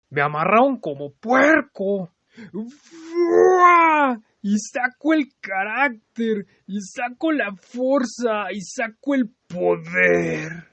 Me amarraron como puerco. ¡Fua! Y saco el carácter, y saco la fuerza, y saco el poder.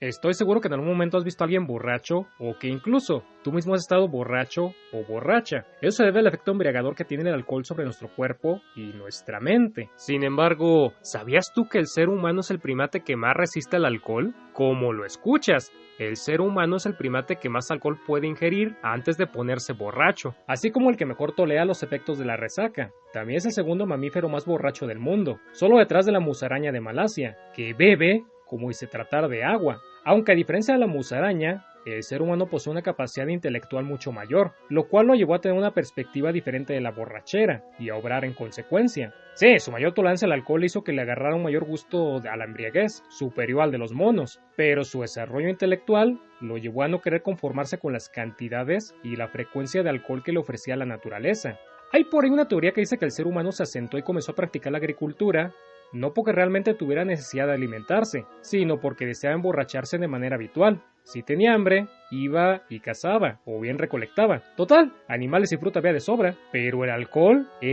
Estoy seguro que en algún momento has visto a alguien borracho, o que incluso tú mismo has estado borracho o borracha. Eso se debe al efecto embriagador que tiene el alcohol sobre nuestro cuerpo y nuestra mente. Sin embargo, ¿sabías tú que el ser humano es el primate que más resiste al alcohol? ¿Cómo lo escuchas? El ser humano es el primate que más alcohol puede ingerir antes de ponerse borracho, así como el que mejor tolera los efectos de la resaca. También es el segundo mamífero más borracho del mundo, solo detrás de la musaraña de Malasia, que bebe como si se tratara de agua. Aunque a diferencia de la musaraña, el ser humano posee una capacidad intelectual mucho mayor, lo cual lo llevó a tener una perspectiva diferente de la borrachera y a obrar en consecuencia. Sí, su mayor tolerancia al alcohol hizo que le agarrara un mayor gusto a la embriaguez, superior al de los monos, pero su desarrollo intelectual lo llevó a no querer conformarse con las cantidades y la frecuencia de alcohol que le ofrecía la naturaleza. Hay por ahí una teoría que dice que el ser humano se asentó y comenzó a practicar la agricultura, no porque realmente tuviera necesidad de alimentarse, sino porque deseaba emborracharse de manera habitual. Si tenía hambre, iba y cazaba, o bien recolectaba. Total, animales y fruta había de sobra. Pero el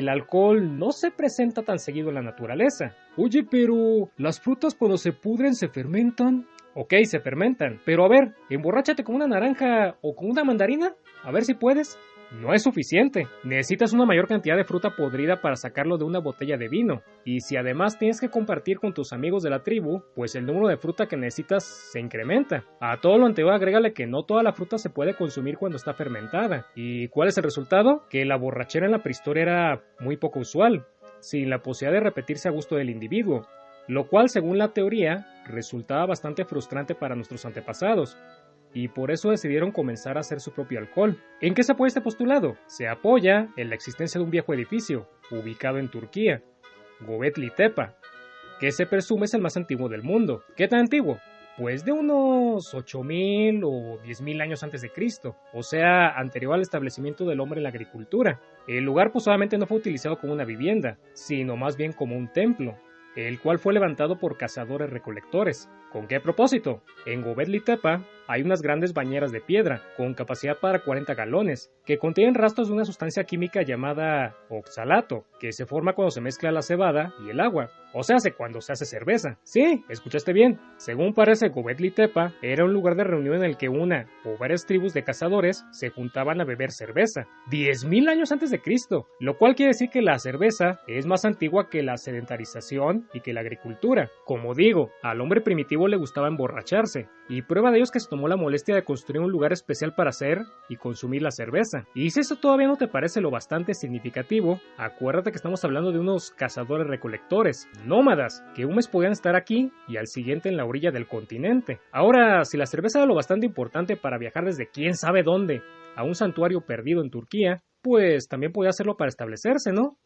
alcohol no se presenta tan seguido en la naturaleza. Oye, pero ¿las frutas cuando se pudren se fermentan? Ok, se fermentan, pero a ver, emborráchate con una naranja o con una mandarina, a ver si puedes. No es suficiente, necesitas una mayor cantidad de fruta podrida para sacarlo de una botella de vino, y si además tienes que compartir con tus amigos de la tribu, pues el número de fruta que necesitas se incrementa. A todo lo anterior agrégale que no toda la fruta se puede consumir cuando está fermentada. ¿Y cuál es el resultado? Que la borrachera en la prehistoria era muy poco usual, sin la posibilidad de repetirse a gusto del individuo, lo cual según la teoría resultaba bastante frustrante para nuestros antepasados, y por eso decidieron comenzar a hacer su propio alcohol. ¿En qué se apoya este postulado? Se apoya en la existencia de un viejo edificio, ubicado en Turquía, Göbekli Tepe, que se presume es el más antiguo del mundo. ¿Qué tan antiguo? Pues de unos 8000 o 10.000 años antes de Cristo, o sea, anterior al establecimiento del hombre en la agricultura. El lugar pues obviamente no fue utilizado como una vivienda, sino más bien como un templo, el cual fue levantado por cazadores-recolectores. ¿Con qué propósito? En Göbekli Tepe hay unas grandes bañeras de piedra, con capacidad para 40 galones, que contienen rastros de una sustancia química llamada oxalato, que se forma cuando se mezcla la cebada y el agua, o sea, cuando se hace cerveza. Sí, escuchaste bien. Según parece, Göbekli Tepe era un lugar de reunión en el que una o varias tribus de cazadores se juntaban a beber cerveza, 10.000 años antes de Cristo, lo cual quiere decir que la cerveza es más antigua que la sedentarización y que la agricultura. Como digo, al hombre primitivo le gustaba emborracharse, y prueba de ello es que se tomó la molestia de construir un lugar especial para hacer y consumir la cerveza. Y si eso todavía no te parece lo bastante significativo, acuérdate que estamos hablando de unos cazadores-recolectores, nómadas, que un mes podían estar aquí y al siguiente en la orilla del continente. Ahora, si la cerveza era lo bastante importante para viajar desde quién sabe dónde a un santuario perdido en Turquía, pues también podía hacerlo para establecerse, ¿no?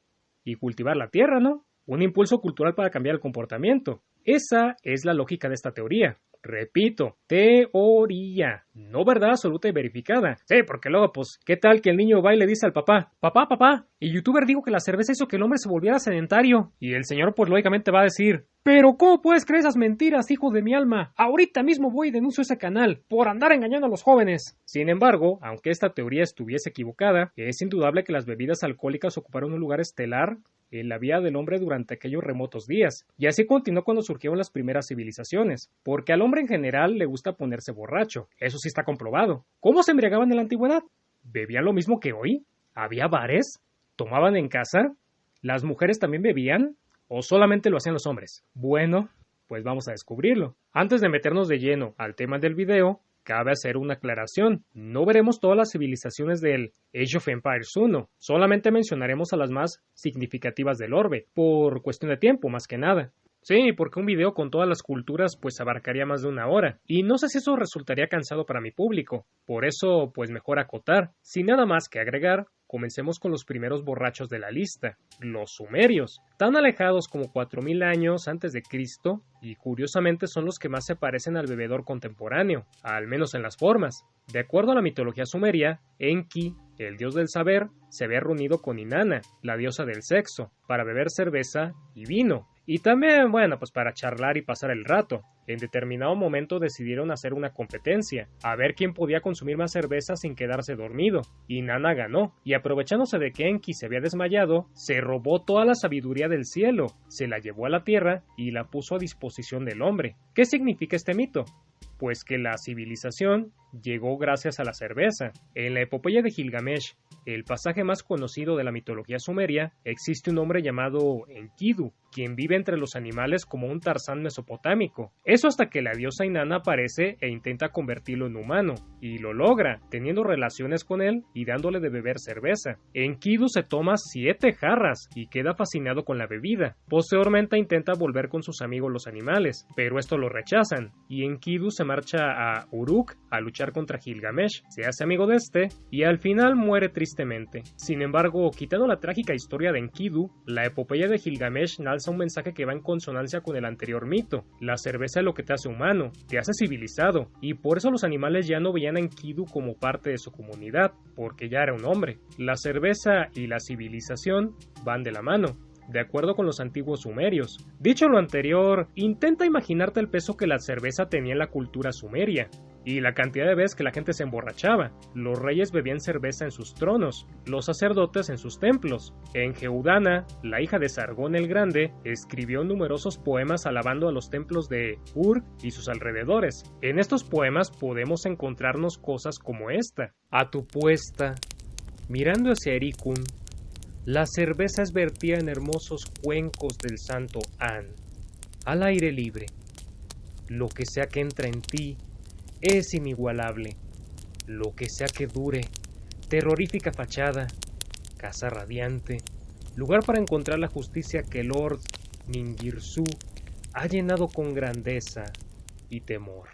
Y cultivar la tierra, ¿no? Un impulso cultural para cambiar el comportamiento. Esa es la lógica de esta teoría. Repito, teoría, no verdad absoluta y verificada. Sí, porque luego, pues, ¿qué tal que el niño va y le dice al papá, papá, el youtuber dijo que la cerveza hizo que el hombre se volviera sedentario? Y el señor, pues, lógicamente va a decir, pero ¿cómo puedes creer esas mentiras, hijo de mi alma? Ahorita mismo voy y denuncio ese canal por andar engañando a los jóvenes. Sin embargo, aunque esta teoría estuviese equivocada, es indudable que las bebidas alcohólicas ocuparon un lugar estelar en la vida del hombre durante aquellos remotos días, y así continuó cuando surgieron las primeras civilizaciones, porque al hombre en general le gusta ponerse borracho, eso sí está comprobado. ¿Cómo se embriagaban en la antigüedad? ¿Bebían lo mismo que hoy? ¿Había bares? ¿Tomaban en casa? ¿Las mujeres también bebían? ¿O solamente lo hacían los hombres? Bueno, pues vamos a descubrirlo. Antes de meternos de lleno al tema del video, cabe hacer una aclaración. No veremos todas las civilizaciones del Age of Empires 1, solamente mencionaremos a las más significativas del orbe, por cuestión de tiempo más que nada. Sí, porque un video con todas las culturas pues abarcaría más de una hora, y no sé si eso resultaría cansado para mi público, por eso pues mejor acotar. Sin nada más que agregar, comencemos con los primeros borrachos de la lista, los sumerios, tan alejados como 4000 años antes de Cristo, y curiosamente son los que más se parecen al bebedor contemporáneo, al menos en las formas. De acuerdo a la mitología sumeria, Enki, el dios del saber, se había reunido con Inanna, la diosa del sexo, para beber cerveza y vino. Y también, pues para charlar y pasar el rato. En determinado momento decidieron hacer una competencia, a ver quién podía consumir más cerveza sin quedarse dormido. Inanna ganó, y aprovechándose de que Enki se había desmayado, se robó toda la sabiduría del cielo, se la llevó a la tierra y la puso a disposición del hombre. ¿Qué significa este mito? Pues que la civilización llegó gracias a la cerveza. En la epopeya de Gilgamesh, el pasaje más conocido de la mitología sumeria, existe un hombre llamado Enkidu, quien vive entre los animales como un Tarzán mesopotámico. Eso hasta que la diosa Inanna aparece e intenta convertirlo en humano, y lo logra, teniendo relaciones con él y dándole de beber cerveza. Enkidu se toma 7 jarras y queda fascinado con la bebida. Posteriormente intenta volver con sus amigos los animales, pero esto lo rechazan, y Enkidu se marcha a Uruk a luchar contra Gilgamesh, se hace amigo de este, y al final muere tristemente. Sin embargo, quitando la trágica historia de Enkidu, la epopeya de Gilgamesh alza un mensaje que va en consonancia con el anterior mito. La cerveza es lo que te hace humano, te hace civilizado, y por eso los animales ya no veían a Enkidu como parte de su comunidad, porque ya era un hombre. La cerveza y la civilización van de la mano, de acuerdo con los antiguos sumerios. Dicho lo anterior, intenta imaginarte el peso que la cerveza tenía en la cultura sumeria, y la cantidad de veces que la gente se emborrachaba. Los reyes bebían cerveza en sus tronos, los sacerdotes en sus templos. Enheudana, la hija de Sargón el Grande, escribió numerosos poemas alabando a los templos de Ur y sus alrededores. En estos poemas podemos encontrarnos cosas como esta: a tu puesta, mirando hacia Ericún, la cerveza es vertida en hermosos cuencos del santo An, al aire libre. Lo que sea que entra en ti es inigualable. Lo que sea que dure, terrorífica fachada, casa radiante, lugar para encontrar la justicia que Lord Ningirsu ha llenado con grandeza y temor.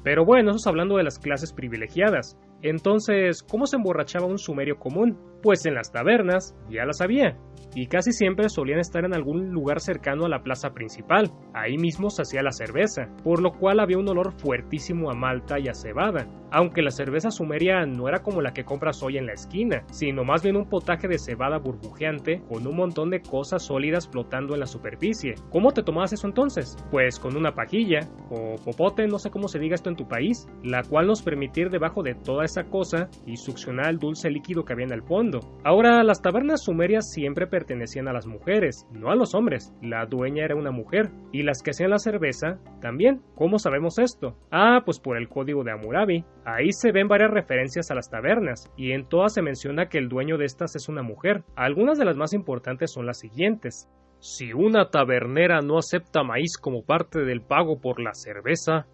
Pero bueno, eso es hablando de las clases privilegiadas. Entonces, ¿cómo se emborrachaba un sumerio común? Pues en las tabernas, ya las había, y casi siempre solían estar en algún lugar cercano a la plaza principal. Ahí mismo se hacía la cerveza, por lo cual había un olor fuertísimo a malta y a cebada. Aunque la cerveza sumeria no era como la que compras hoy en la esquina, sino más bien un potaje de cebada burbujeante con un montón de cosas sólidas flotando en la superficie. ¿Cómo te tomabas eso entonces? Pues con una pajilla, o popote, no sé cómo se diga esto en tu país, la cual nos permitía ir debajo de toda esa cosa y succionar el dulce líquido que había en el fondo. Ahora, las tabernas sumerias siempre pertenecían a las mujeres, no a los hombres. La dueña era una mujer, y las que hacían la cerveza también. ¿Cómo sabemos esto? Pues por el código de Hammurabi. Ahí se ven varias referencias a las tabernas, y en todas se menciona que el dueño de estas es una mujer. Algunas de las más importantes son las siguientes: si una tabernera no acepta maíz como parte del pago por la cerveza,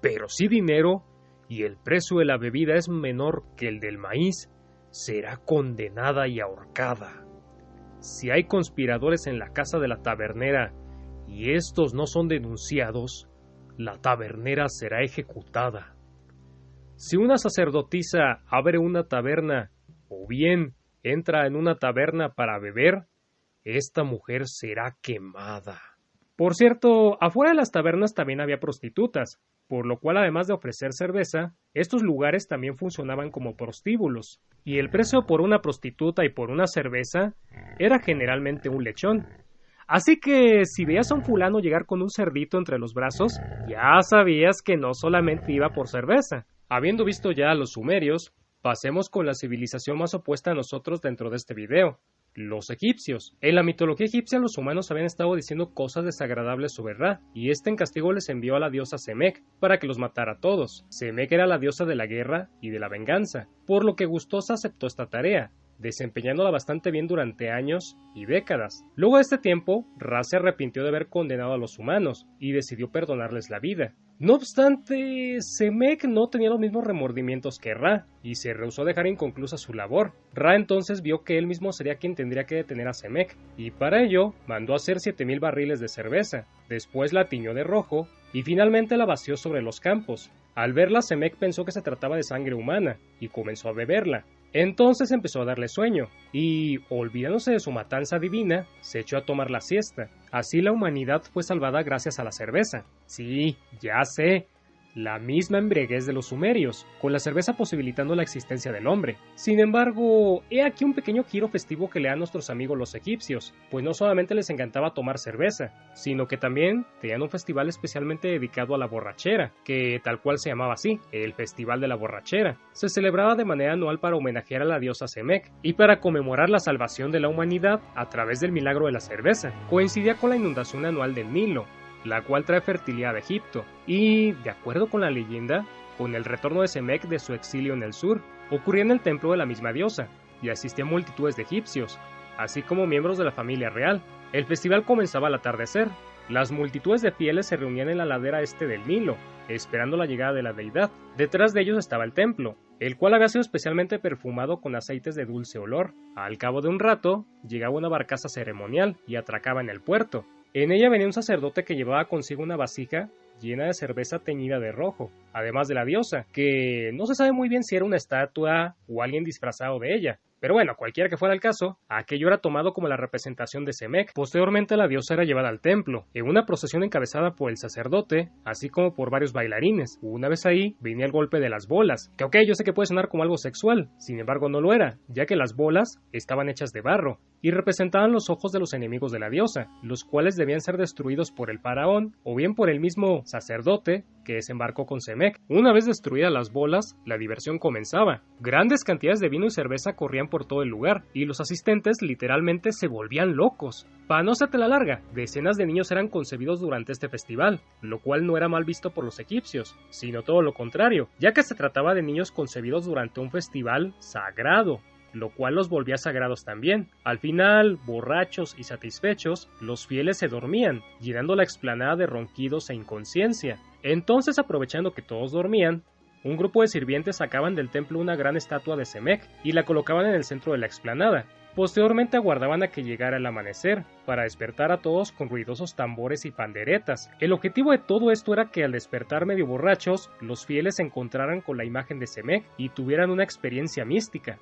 pero sí dinero, y el precio de la bebida es menor que el del maíz, será condenada y ahorcada. Si hay conspiradores en la casa de la tabernera y estos no son denunciados, la tabernera será ejecutada. Si una sacerdotisa abre una taberna o bien entra en una taberna para beber, esta mujer será quemada. Por cierto, afuera de las tabernas también había prostitutas, por lo cual además de ofrecer cerveza, estos lugares también funcionaban como prostíbulos, y el precio por una prostituta y por una cerveza era generalmente un lechón. Así que si veías a un fulano llegar con un cerdito entre los brazos, ya sabías que no solamente iba por cerveza. Habiendo visto ya a los sumerios, pasemos con la civilización más opuesta a nosotros dentro de este video: los egipcios. En la mitología egipcia los humanos habían estado diciendo cosas desagradables sobre Ra, y en castigo les envió a la diosa Semek para que los matara a todos. Semek era la diosa de la guerra y de la venganza, por lo que gustosa aceptó esta tarea, desempeñándola bastante bien durante años y décadas. Luego de este tiempo, Ra se arrepintió de haber condenado a los humanos y decidió perdonarles la vida. No obstante, Semek no tenía los mismos remordimientos que Ra, y se rehusó a dejar inconclusa su labor. Ra entonces vio que él mismo sería quien tendría que detener a Semek, y para ello mandó hacer 7000 barriles de cerveza, después la tiñó de rojo, y finalmente la vació sobre los campos. Al verla, Semek pensó que se trataba de sangre humana, y comenzó a beberla. Entonces empezó a darle sueño, y, olvidándose de su matanza divina, se echó a tomar la siesta. Así la humanidad fue salvada gracias a la cerveza. Sí, ya sé, la misma embriaguez de los sumerios, con la cerveza posibilitando la existencia del hombre. Sin embargo, he aquí un pequeño giro festivo que le dan nuestros amigos los egipcios, pues no solamente les encantaba tomar cerveza, sino que también tenían un festival especialmente dedicado a la borrachera, que tal cual se llamaba así, el Festival de la Borrachera. Se celebraba de manera anual para homenajear a la diosa Semek y para conmemorar la salvación de la humanidad a través del milagro de la cerveza. Coincidía con la inundación anual del Nilo, la cual trae fertilidad a Egipto, y, de acuerdo con la leyenda, con el retorno de Semek de su exilio en el sur, ocurría en el templo de la misma diosa, y asistían multitudes de egipcios, así como miembros de la familia real. El festival comenzaba al atardecer. Las multitudes de fieles se reunían en la ladera este del Nilo, esperando la llegada de la deidad. Detrás de ellos estaba el templo, el cual había sido especialmente perfumado con aceites de dulce olor. Al cabo de un rato, llegaba una barcaza ceremonial y atracaba en el puerto. En ella venía un sacerdote que llevaba consigo una vasija llena de cerveza teñida de rojo, además de la diosa, que no se sabe muy bien si era una estatua o alguien disfrazado de ella. Pero bueno, cualquiera que fuera el caso, aquello era tomado como la representación de Semek. Posteriormente la diosa era llevada al templo, en una procesión encabezada por el sacerdote, así como por varios bailarines. Una vez ahí, venía el golpe de las bolas, que ok, yo sé que puede sonar como algo sexual, sin embargo no lo era, ya que las bolas estaban hechas de barro, y representaban los ojos de los enemigos de la diosa, los cuales debían ser destruidos por el faraón, o bien por el mismo sacerdote, que desembarcó con Semek. Una vez destruidas las bolas, la diversión comenzaba. Grandes cantidades de vino y cerveza corrían por todo el lugar, y los asistentes literalmente se volvían locos. Para no hacerte la larga, decenas de niños eran concebidos durante este festival, lo cual no era mal visto por los egipcios, sino todo lo contrario, ya que se trataba de niños concebidos durante un festival sagrado, lo cual los volvía sagrados también. Al final, borrachos y satisfechos, los fieles se dormían, llenando la explanada de ronquidos e inconsciencia. Entonces, aprovechando que todos dormían, un grupo de sirvientes sacaban del templo una gran estatua de Semek y la colocaban en el centro de la explanada. Posteriormente aguardaban a que llegara el amanecer, para despertar a todos con ruidosos tambores y panderetas. El objetivo de todo esto era que al despertar medio borrachos, los fieles se encontraran con la imagen de Semek y tuvieran una experiencia mística.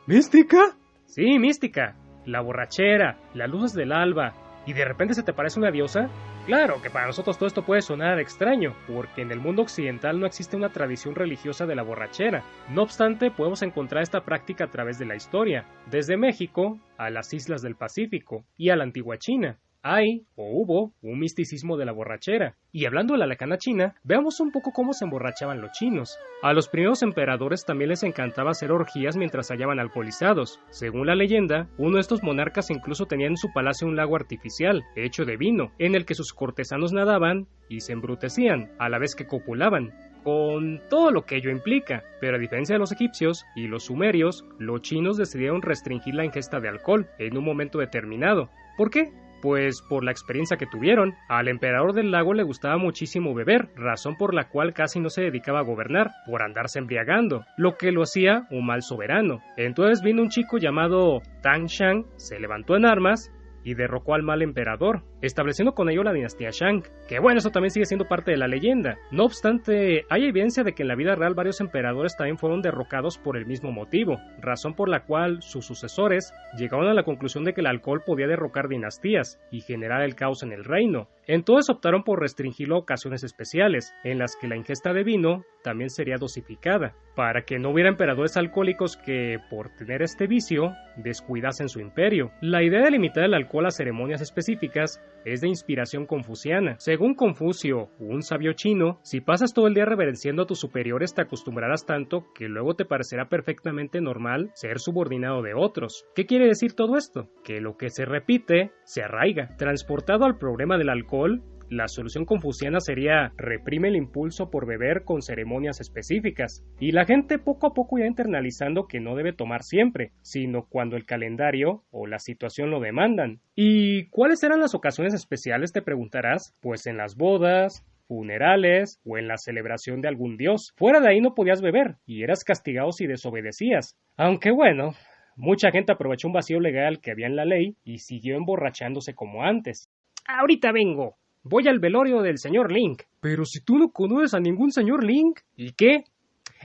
¿Mística? Sí, mística. La borrachera, las luces del alba, y de repente se te parece una diosa. Claro que para nosotros todo esto puede sonar extraño, porque en el mundo occidental no existe una tradición religiosa de la borrachera. No obstante, podemos encontrar esta práctica a través de la historia, desde México a las islas del Pacífico y a la antigua China. Hay, o hubo, un misticismo de la borrachera. Y hablando de la lejana China, veamos un poco cómo se emborrachaban los chinos. A los primeros emperadores también les encantaba hacer orgías mientras se hallaban alcoholizados. Según la leyenda, uno de estos monarcas incluso tenía en su palacio un lago artificial, hecho de vino, en el que sus cortesanos nadaban y se embrutecían, a la vez que copulaban, con todo lo que ello implica. Pero a diferencia de los egipcios y los sumerios, los chinos decidieron restringir la ingesta de alcohol en un momento determinado. ¿Por qué? Pues por la experiencia que tuvieron. Al emperador del lago le gustaba muchísimo beber, razón por la cual casi no se dedicaba a gobernar, por andarse embriagando, lo que lo hacía un mal soberano. Entonces vino un chico llamado Tang Shang, se levantó en armas y derrocó al mal emperador, estableciendo con ello la dinastía Shang, que bueno, eso también sigue siendo parte de la leyenda. No obstante, hay evidencia de que en la vida real varios emperadores también fueron derrocados por el mismo motivo, razón por la cual sus sucesores llegaron a la conclusión de que el alcohol podía derrocar dinastías y generar el caos en el reino. Entonces optaron por restringirlo a ocasiones especiales, en las que la ingesta de vino también sería dosificada, para que no hubiera emperadores alcohólicos que, por tener este vicio, descuidasen su imperio. La idea de limitar el alcohol a ceremonias específicas es de inspiración confuciana. Según Confucio, un sabio chino, si pasas todo el día reverenciando a tus superiores te acostumbrarás tanto que luego te parecerá perfectamente normal ser subordinado de otros. ¿Qué quiere decir todo esto? Que lo que se repite se arraiga. Transportado al problema del alcohol, la solución confuciana sería reprime el impulso por beber con ceremonias específicas, y la gente poco a poco irá internalizando que no debe tomar siempre, sino cuando el calendario o la situación lo demandan. ¿Y cuáles eran las ocasiones especiales, te preguntarás? Pues en las bodas, funerales o en la celebración de algún dios. Fuera de ahí no podías beber y eras castigado si desobedecías. Aunque bueno, mucha gente aprovechó un vacío legal que había en la ley y siguió emborrachándose como antes. Ahorita vengo. Voy al velorio del señor Link. Pero si tú no conoces a ningún señor Link. ¿Y qué?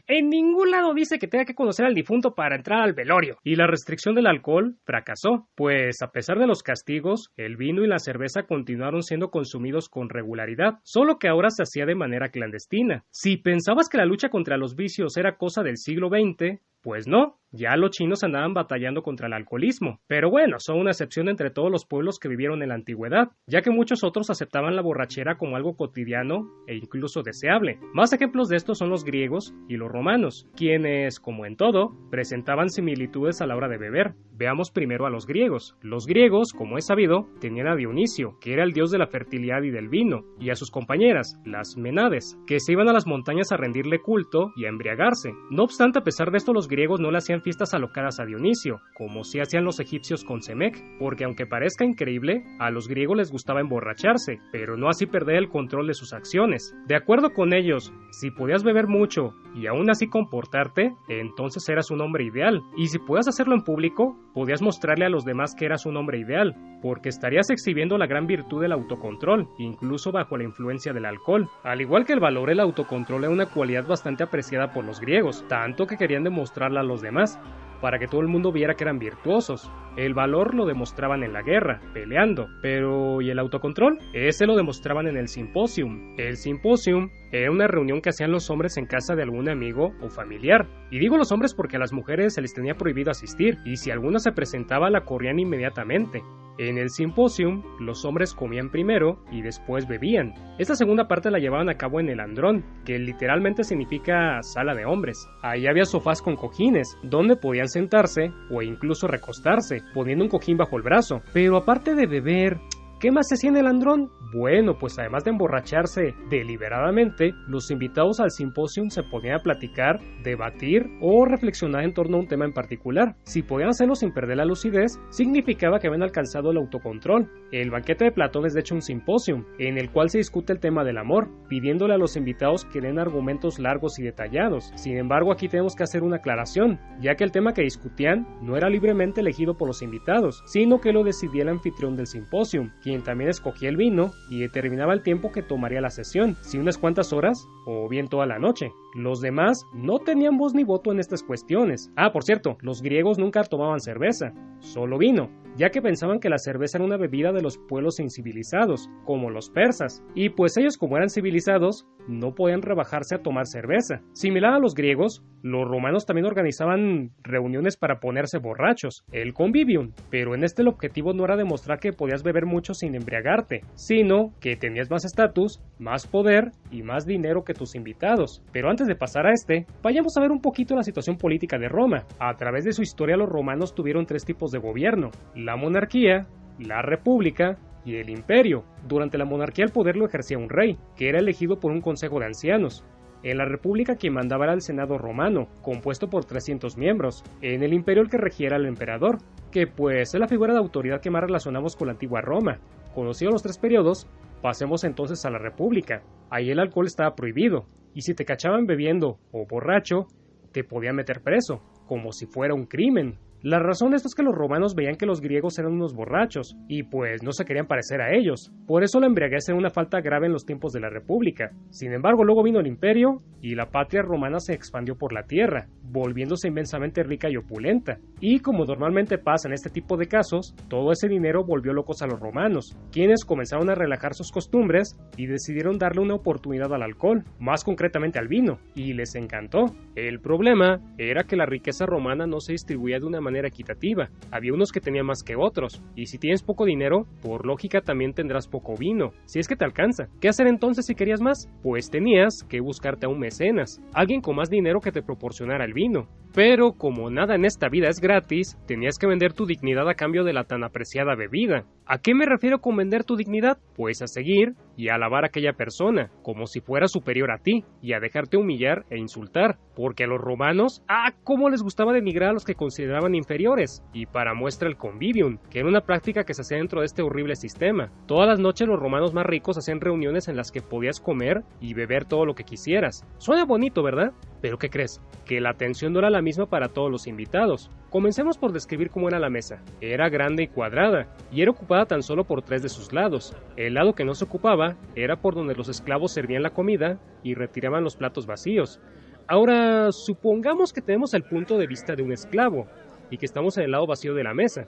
En ningún lado dice que tenga que conocer al difunto para entrar al velorio. Y la restricción del alcohol fracasó, pues a pesar de los castigos, el vino y la cerveza continuaron siendo consumidos con regularidad, solo que ahora se hacía de manera clandestina. Si pensabas que la lucha contra los vicios era cosa del siglo XX, pues no, ya los chinos andaban batallando contra el alcoholismo. Pero bueno, son una excepción entre todos los pueblos que vivieron en la antigüedad, ya que muchos otros aceptaban la borrachera como algo cotidiano e incluso deseable. Más ejemplos de esto son los griegos y los romanos, quienes, como en todo, presentaban similitudes a la hora de beber. Veamos primero a los griegos. Los griegos, como es sabido, tenían a Dionisio, que era el dios de la fertilidad y del vino, y a sus compañeras, las Menades, que se iban a las montañas a rendirle culto y a embriagarse. No obstante, a pesar de esto, los griegos no le hacían fiestas alocadas a Dionisio, como sí hacían los egipcios con Semec, porque aunque parezca increíble, a los griegos les gustaba emborracharse, pero no así perder el control de sus acciones. De acuerdo con ellos, si podías beber mucho y aún así comportarte, entonces eras un hombre ideal, y si podías hacerlo en público, podías mostrarle a los demás que eras un hombre ideal, porque estarías exhibiendo la gran virtud del autocontrol, incluso bajo la influencia del alcohol. Al igual que el valor, el autocontrol era una cualidad bastante apreciada por los griegos, tanto que querían demostrarla a los demás, para que todo el mundo viera que eran virtuosos. El valor lo demostraban en la guerra, peleando, pero ¿y el autocontrol? Ese lo demostraban en el simposium. El simposium era una reunión que hacían los hombres en casa de algún amigo o familiar. Y digo los hombres porque a las mujeres se les tenía prohibido asistir, y si alguna se presentaba la corrían inmediatamente. En el simposium, los hombres comían primero y después bebían. Esta segunda parte la llevaban a cabo en el andrón, que literalmente significa sala de hombres. Ahí había sofás con cojines, donde podían sentarse o incluso recostarse, poniendo un cojín bajo el brazo. Pero aparte de beber, ¿qué más se hacía en el andrón? Bueno, pues además de emborracharse deliberadamente, los invitados al simposium se ponían a platicar, debatir o reflexionar en torno a un tema en particular. Si podían hacerlo sin perder la lucidez, significaba que habían alcanzado el autocontrol. El banquete de Platón es de hecho un simposium, en el cual se discute el tema del amor, pidiéndole a los invitados que den argumentos largos y detallados. Sin embargo, aquí tenemos que hacer una aclaración, ya que el tema que discutían no era libremente elegido por los invitados, sino que lo decidía el anfitrión del simposium, quien también escogía el vino y determinaba el tiempo que tomaría la sesión, si unas cuantas horas o bien toda la noche. Los demás no tenían voz ni voto en estas cuestiones. Por cierto, los griegos nunca tomaban cerveza, solo vino, ya que pensaban que la cerveza era una bebida de los pueblos incivilizados, como los persas, y pues ellos, como eran civilizados, no podían rebajarse a tomar cerveza. Similar a los griegos, los romanos también organizaban reuniones para ponerse borrachos, el convivium, pero en este el objetivo no era demostrar que podías beber mucho sin embriagarte, sino que tenías más estatus, más poder y más dinero que tus invitados. Pero antes de pasar a vayamos a ver un poquito la situación política de Roma. A través de su historia, los romanos tuvieron tres tipos de gobierno: la monarquía, la república y el imperio. Durante la monarquía el poder lo ejercía un rey, que era elegido por un consejo de ancianos. En la república quien mandaba era el senado romano, compuesto por 300 miembros. En el imperio el que regía era el emperador, que pues es la figura de autoridad que más relacionamos con la antigua Roma. Conocidos los tres periodos, pasemos entonces a la república. Ahí el alcohol estaba prohibido, y si te cachaban bebiendo o borracho, te podían meter preso, como si fuera un crimen. La razón de esto es que los romanos veían que los griegos eran unos borrachos, y pues no se querían parecer a ellos. Por eso la embriaguez era una falta grave en los tiempos de la República. Sin embargo, luego vino el imperio, y la patria romana se expandió por la tierra, volviéndose inmensamente rica y opulenta. Y como normalmente pasa en este tipo de casos, todo ese dinero volvió locos a los romanos, quienes comenzaron a relajar sus costumbres y decidieron darle una oportunidad al alcohol, más concretamente al vino, y les encantó. El problema era que la riqueza romana no se distribuía de una manera equitativa. Había unos que tenían más que otros, y si tienes poco dinero, por lógica también tendrás poco vino, si es que te alcanza. ¿Qué hacer entonces si querías más? Pues tenías que buscarte a un mecenas, alguien con más dinero que te proporcionara el vino. Pero como nada en esta vida es gratis, tenías que vender tu dignidad a cambio de la tan apreciada bebida. ¿A qué me refiero con vender tu dignidad? Pues a seguir y a alabar a aquella persona, como si fuera superior a ti, y a dejarte humillar e insultar, porque a los romanos, cómo les gustaba denigrar a los que consideraban inferiores, y para muestra el convivium, que era una práctica que se hacía dentro de este horrible sistema. Todas las noches los romanos más ricos hacían reuniones en las que podías comer y beber todo lo que quisieras. Suena bonito, ¿verdad? ¿Pero qué crees? Que la atención no era la misma para todos los invitados. Comencemos por describir cómo era la mesa. Era grande y cuadrada, y era ocupada tan solo por 3 de sus lados. El lado que no se ocupaba era por donde los esclavos servían la comida y retiraban los platos vacíos. Ahora, supongamos que tenemos el punto de vista de un esclavo y que estamos en el lado vacío de la mesa,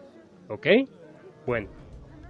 ¿ok? Bueno,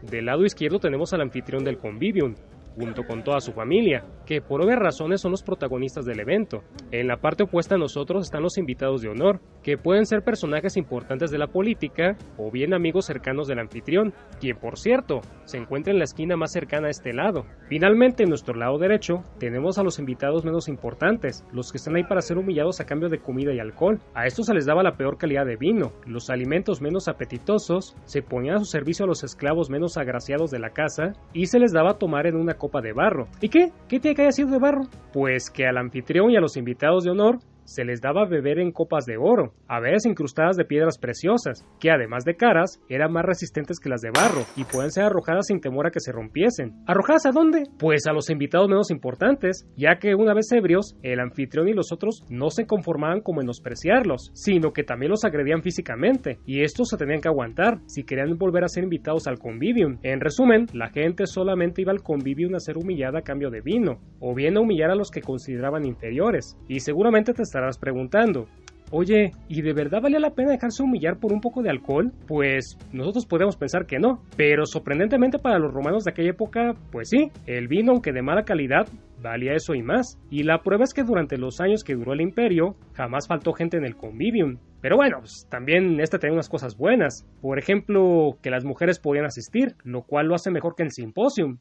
del lado izquierdo tenemos al anfitrión del convivium, junto con toda su familia, que por obvias razones son los protagonistas del evento. En la parte opuesta a nosotros están los invitados de honor, que pueden ser personajes importantes de la política o bien amigos cercanos del anfitrión, quien por cierto se encuentra en la esquina más cercana a este lado. Finalmente, en nuestro lado derecho tenemos a los invitados menos importantes, los que están ahí para ser humillados a cambio de comida y alcohol. A estos se les daba la peor calidad de vino, los alimentos menos apetitosos, se ponían a su servicio a los esclavos menos agraciados de la casa y se les daba a tomar en una copa de barro. ¿Y qué? ¿Qué tiene que haya sido de barro? Pues que al anfitrión y a los invitados de honor se les daba a beber en copas de oro, a veces incrustadas de piedras preciosas, que además de caras, eran más resistentes que las de barro, y pueden ser arrojadas sin temor a que se rompiesen. ¿Arrojadas a dónde? Pues a los invitados menos importantes, ya que una vez ebrios, el anfitrión y los otros no se conformaban con menospreciarlos, sino que también los agredían físicamente, y estos se tenían que aguantar si querían volver a ser invitados al convivium. En resumen, la gente solamente iba al convivium a ser humillada a cambio de vino, o bien a humillar a los que consideraban inferiores, y seguramente te estarás preguntando, oye, ¿y de verdad valía la pena dejarse humillar por un poco de alcohol? Pues nosotros podemos pensar que no, pero sorprendentemente para los romanos de aquella época, pues sí, el vino, aunque de mala calidad, valía eso y más. Y la prueba es que durante los años que duró el imperio, jamás faltó gente en el convivium. Pero bueno, pues, también tenía unas cosas buenas. Por ejemplo, que las mujeres podían asistir, lo cual lo hace mejor que el simposium,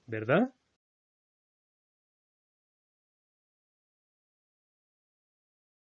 ¿verdad?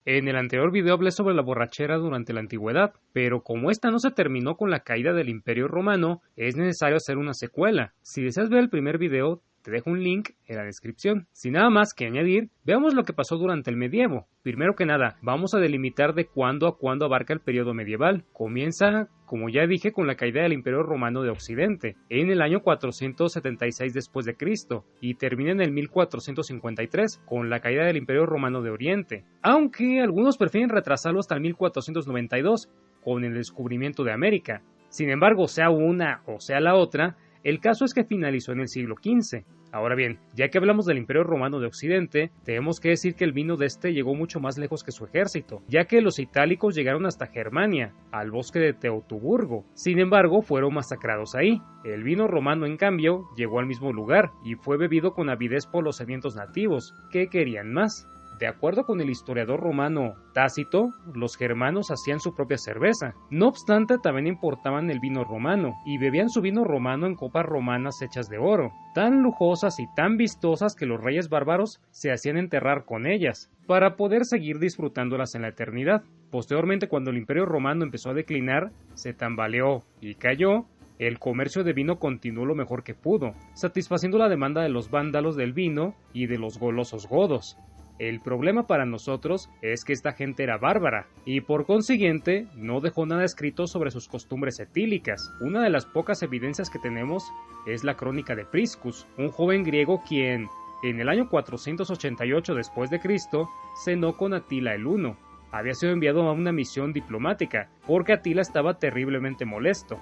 En el anterior video hablé sobre la borrachera durante la antigüedad, pero como esta no se terminó con la caída del Imperio Romano, es necesario hacer una secuela. Si deseas ver el primer video, te dejo un link en la descripción. Sin nada más que añadir, veamos lo que pasó durante el medievo. Primero que nada, vamos a delimitar de cuándo a cuándo abarca el periodo medieval. Comienza, como ya dije, con la caída del Imperio Romano de Occidente, en el año 476 después de Cristo, y termina en el 1453, con la caída del Imperio Romano de Oriente. Aunque algunos prefieren retrasarlo hasta el 1492, con el descubrimiento de América. Sin embargo, sea una o sea la otra, el caso es que finalizó en el siglo XV. Ahora bien, ya que hablamos del Imperio Romano de Occidente, tenemos que decir que el vino de este llegó mucho más lejos que su ejército, ya que los itálicos llegaron hasta Germania, al bosque de Teutoburgo. Sin embargo, fueron masacrados ahí. El vino romano, en cambio, llegó al mismo lugar y fue bebido con avidez por los sedientos nativos, que querían más. De acuerdo con el historiador romano Tácito, los germanos hacían su propia cerveza. No obstante, también importaban el vino romano, y bebían su vino romano en copas romanas hechas de oro, tan lujosas y tan vistosas que los reyes bárbaros se hacían enterrar con ellas, para poder seguir disfrutándolas en la eternidad. Posteriormente, cuando el Imperio Romano empezó a declinar, se tambaleó y cayó. El comercio de vino continuó lo mejor que pudo, satisfaciendo la demanda de los vándalos del vino y de los golosos godos. El problema para nosotros es que esta gente era bárbara, y por consiguiente no dejó nada escrito sobre sus costumbres etílicas. Una de las pocas evidencias que tenemos es la crónica de Priscus, un joven griego quien, en el año 488 después de Cristo, cenó con Atila el Huno. Había sido enviado a una misión diplomática, porque Atila estaba terriblemente molesto.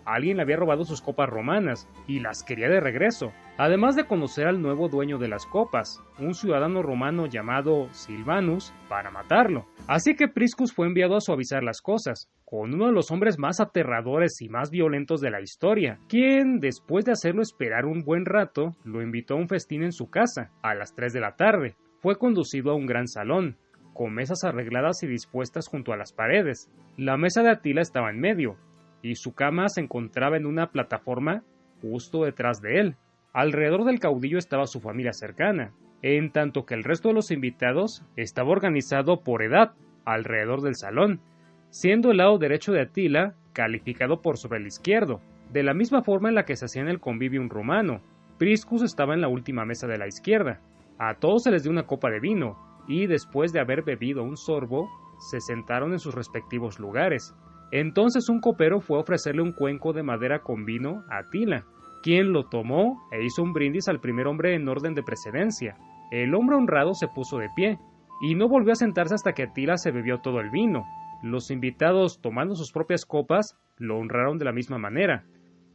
Alguien le había robado sus copas romanas y las quería de regreso, además de conocer al nuevo dueño de las copas, un ciudadano romano llamado Silvanus, para matarlo. Así que Priscus fue enviado a suavizar las cosas, con uno de los hombres más aterradores y más violentos de la historia, quien, después de hacerlo esperar un buen rato, lo invitó a un festín en su casa, a las 3 de la tarde. Fue conducido a un gran salón, con mesas arregladas y dispuestas junto a las paredes. La mesa de Atila estaba en medio, y su cama se encontraba en una plataforma justo detrás de él. Alrededor del caudillo estaba su familia cercana, en tanto que el resto de los invitados estaba organizado por edad alrededor del salón, siendo el lado derecho de Atila calificado por sobre el izquierdo, de la misma forma en la que se hacía en el convivium romano. Priscus estaba en la última mesa de la izquierda. A todos se les dio una copa de vino, y después de haber bebido un sorbo, se sentaron en sus respectivos lugares. Entonces un copero fue a ofrecerle un cuenco de madera con vino a Atila, quien lo tomó e hizo un brindis al primer hombre en orden de precedencia. El hombre honrado se puso de pie, y no volvió a sentarse hasta que Atila se bebió todo el vino. Los invitados, tomando sus propias copas, lo honraron de la misma manera.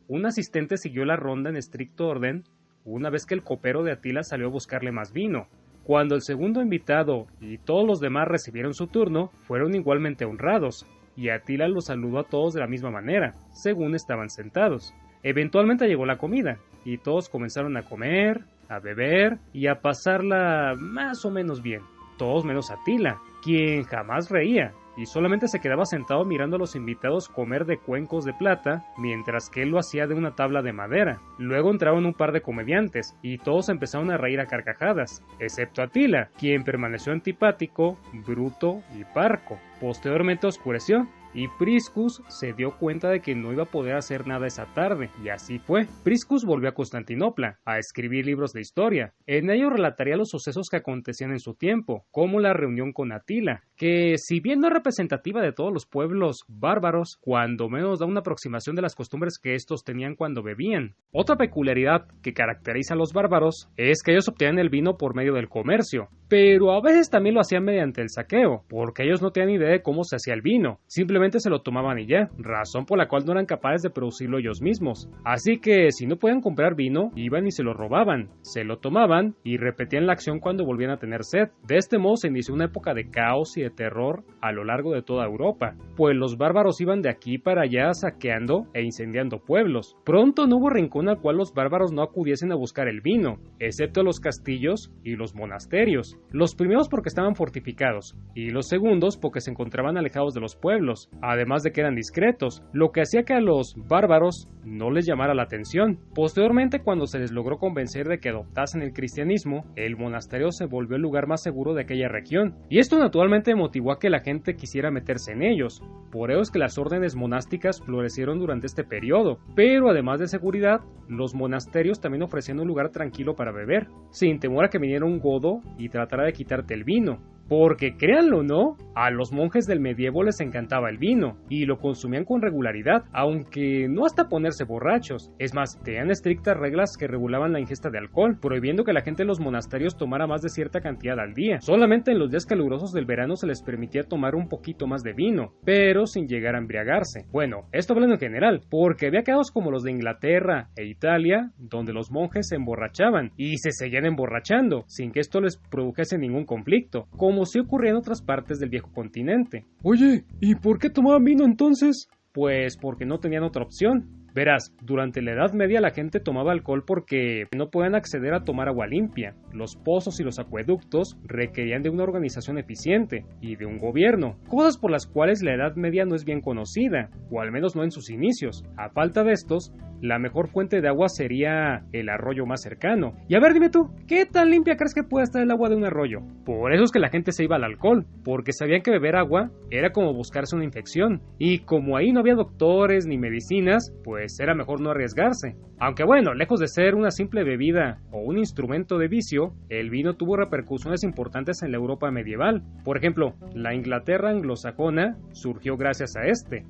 Un asistente siguió la ronda en estricto orden, una vez que el copero de Atila salió a buscarle más vino. Cuando el segundo invitado y todos los demás recibieron su turno, fueron igualmente honrados, y Atila los saludó a todos de la misma manera, según estaban sentados. Eventualmente llegó la comida, y todos comenzaron a comer, a beber y a pasarla más o menos bien. Todos menos Atila, quien jamás reía, y solamente se quedaba sentado mirando a los invitados comer de cuencos de plata, mientras que él lo hacía de una tabla de madera. Luego entraron un par de comediantes, y todos empezaron a reír a carcajadas, excepto Atila, quien permaneció antipático, bruto y parco. Posteriormente oscureció, y Priscus se dio cuenta de que no iba a poder hacer nada esa tarde, y así fue. Priscus volvió a Constantinopla, a escribir libros de historia. En ellos relataría los sucesos que acontecían en su tiempo, como la reunión con Atila, que si bien no es representativa de todos los pueblos bárbaros, cuando menos da una aproximación de las costumbres que estos tenían cuando bebían. Otra peculiaridad que caracteriza a los bárbaros es que ellos obtenían el vino por medio del comercio, pero a veces también lo hacían mediante el saqueo, porque ellos no tenían idea de cómo se hacía el vino, simplemente se lo tomaban y ya, razón por la cual no eran capaces de producirlo ellos mismos. Así que si no podían comprar vino, iban y se lo robaban, se lo tomaban y repetían la acción cuando volvían a tener sed. De este modo se inició una época de caos y de terror a lo largo de toda Europa, pues los bárbaros iban de aquí para allá saqueando e incendiando pueblos. Pronto no hubo rincón al cual los bárbaros no acudiesen a buscar el vino, excepto los castillos y los monasterios. Los primeros porque estaban fortificados, y los segundos porque se encontraban alejados de los pueblos, además de que eran discretos, lo que hacía que a los bárbaros no les llamara la atención. Posteriormente, cuando se les logró convencer de que adoptasen el cristianismo, el monasterio se volvió el lugar más seguro de aquella región, y esto naturalmente motivó a que la gente quisiera meterse en ellos. Por ello es que las órdenes monásticas florecieron durante este periodo, pero además de seguridad, los monasterios también ofrecían un lugar tranquilo para beber, sin temor a que viniera un godo y tratara de quitarte el vino. Porque créanlo o no, a los monjes del medievo les encantaba el vino, y lo consumían con regularidad, aunque no hasta ponerse borrachos. Es más, tenían estrictas reglas que regulaban la ingesta de alcohol, prohibiendo que la gente en los monasterios tomara más de cierta cantidad al día. Solamente en los días calurosos del verano se les permitía tomar un poquito más de vino, pero sin llegar a embriagarse. Bueno, esto hablando en general, porque había casos como los de Inglaterra e Italia, donde los monjes se emborrachaban, y se seguían emborrachando, sin que esto les produjese ningún conflicto, como sí ocurría en otras partes del viejo continente. Oye, ¿y por qué tomaban vino entonces? Pues porque no tenían otra opción. Verás, durante la Edad Media la gente tomaba alcohol porque no podían acceder a tomar agua limpia. Los pozos y los acueductos requerían de una organización eficiente y de un gobierno, cosas por las cuales la Edad Media no es bien conocida, o al menos no en sus inicios. A falta de estos, la mejor fuente de agua sería el arroyo más cercano. Y a ver, dime tú, ¿qué tan limpia crees que puede estar el agua de un arroyo? Por eso es que la gente se iba al alcohol, porque sabían que beber agua era como buscarse una infección, y como ahí no había doctores ni medicinas, pues era mejor no arriesgarse. Aunque bueno, lejos de ser una simple bebida o un instrumento de vicio, el vino tuvo repercusiones importantes en la Europa medieval. Por ejemplo, la Inglaterra anglosajona surgió gracias a este.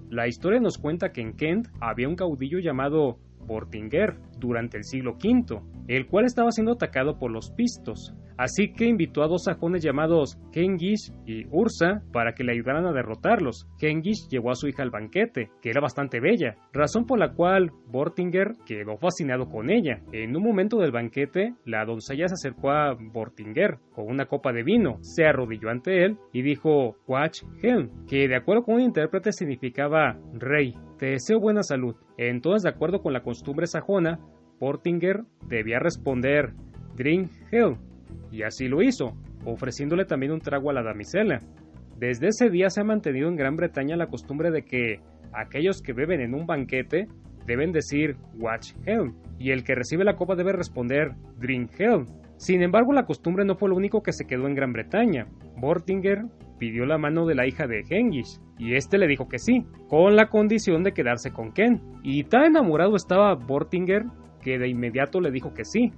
La historia nos cuenta que en Kent había un caudillo llamado Vortiger durante el siglo V, el cual estaba siendo atacado por los pistos, así que invitó a dos sajones llamados Hengist y Ursa para que le ayudaran a derrotarlos. Hengist llevó a su hija al banquete, que era bastante bella, razón por la cual Vortiger quedó fascinado con ella. En un momento del banquete, la doncella se acercó a Vortiger con una copa de vino, se arrodilló ante él y dijo Quach Helm, que de acuerdo con un intérprete significaba Rey, te deseo buena salud. Entonces, de acuerdo con la costumbre sajona, Vortiger debía responder Drink Helm, y así lo hizo, ofreciéndole también un trago a la damisela. Desde ese día se ha mantenido en Gran Bretaña la costumbre de que aquellos que beben en un banquete deben decir Watch Helm, y el que recibe la copa debe responder Drink Helm. Sin embargo, la costumbre no fue lo único que se quedó en Gran Bretaña. Vortiger pidió la mano de la hija de Hengist, y este le dijo que sí, con la condición de quedarse con Ken. Y tan enamorado estaba Vortiger que de inmediato le dijo que sí.